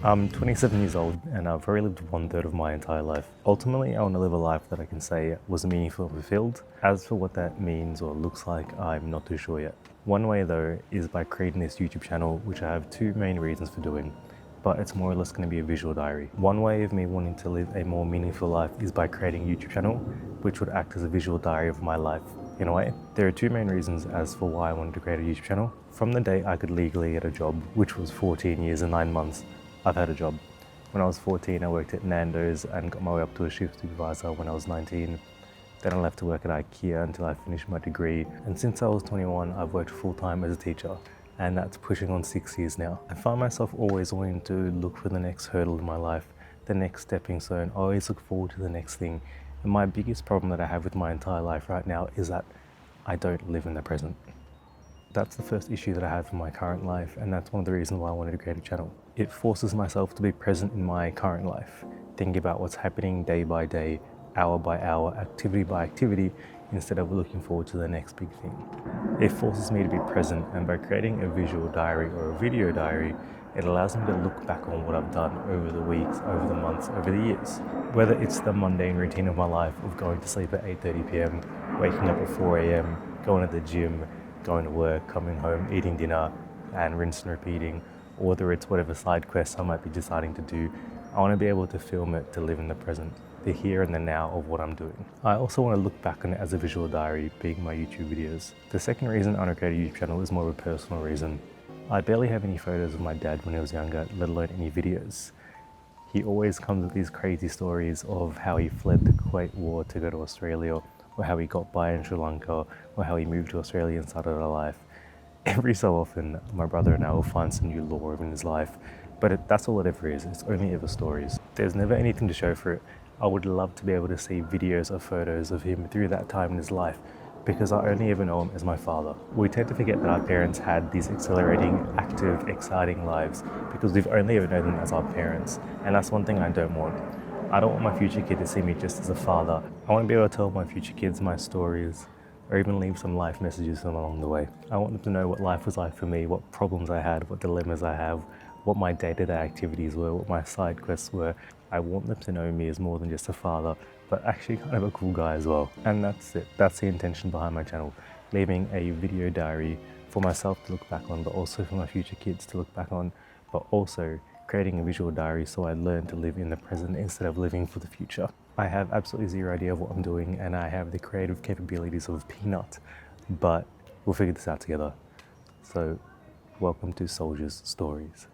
I'm 27 years old and I've already lived one third of my entire life. Ultimately, I want to live a life that I can say was meaningful and fulfilled. As for what that means or looks like, I'm not too sure yet. One way though is by creating this YouTube channel, which I have two main reasons for doing, but it's more or less going to be a visual diary. One way of me wanting to live a more meaningful life is by creating a YouTube channel, which would act as a visual diary of my life. In a way, there are two main reasons as for why I wanted to create a YouTube channel. From the day I could legally get a job, which was 14 years and 9 months, I've had a job. When I was 14, I worked at Nando's and got my way up to a shift supervisor when I was 19. Then I left to work at IKEA until I finished my degree. And since I was 21, I've worked full-time as a teacher, and that's pushing on 6 years now. I find myself always wanting to look for the next hurdle in my life, the next stepping stone. I always look forward to the next thing. And my biggest problem that I have with my entire life right now is that I don't live in the present. That's the first issue that I have in my current life, and that's one of the reasons why I wanted to create a channel. It forces myself to be present in my current life, thinking about what's happening day by day, hour by hour, activity by activity, instead of looking forward to the next big thing. It forces me to be present, and by creating a visual diary or a video diary, it allows me to look back on what I've done over the weeks, over the months, over the years. Whether it's the mundane routine of my life of going to sleep at 8:30 p.m, waking up at 4 a.m, going to the gym, going to work, coming home, eating dinner, and rinse and repeating, or whether it's whatever side quests I might be deciding to do, I want to be able to film it to live in the present, the here and the now of what I'm doing. I also want to look back on it as a visual diary, being my YouTube videos. The second reason I want to create a YouTube channel is more of a personal reason. I barely have any photos of my dad when he was younger, let alone any videos. He always comes with these crazy stories of how he fled the Kuwait War to go to Australia, or how he got by in Sri Lanka, or how he moved to Australia and started a life. Every so often, my brother and I will find some new lore in his life, but that's all it ever is. It's only ever stories. There's never anything to show for it. I would love to be able to see videos or photos of him through that time in his life, because I only ever know him as my father. We tend to forget that our parents had these accelerating, active, exciting lives because we've only ever known them as our parents, and that's one thing I don't want. I don't want my future kid to see me just as a father. I want to be able to tell my future kids my stories, or even leave some life messages for them along the way. I want them to know what life was like for me, what problems I had, what dilemmas I have, what my day-to-day activities were, what my side quests were. I want them to know me as more than just a father, but actually kind of a cool guy as well. And that's it. That's the intention behind my channel, leaving a video diary for myself to look back on, but also for my future kids to look back on, but also creating a visual diary so I learn to live in the present instead of living for the future. I have absolutely zero idea of what I'm doing, and I have the creative capabilities of a peanut, but we'll figure this out together. So, welcome to Soldiers Stories.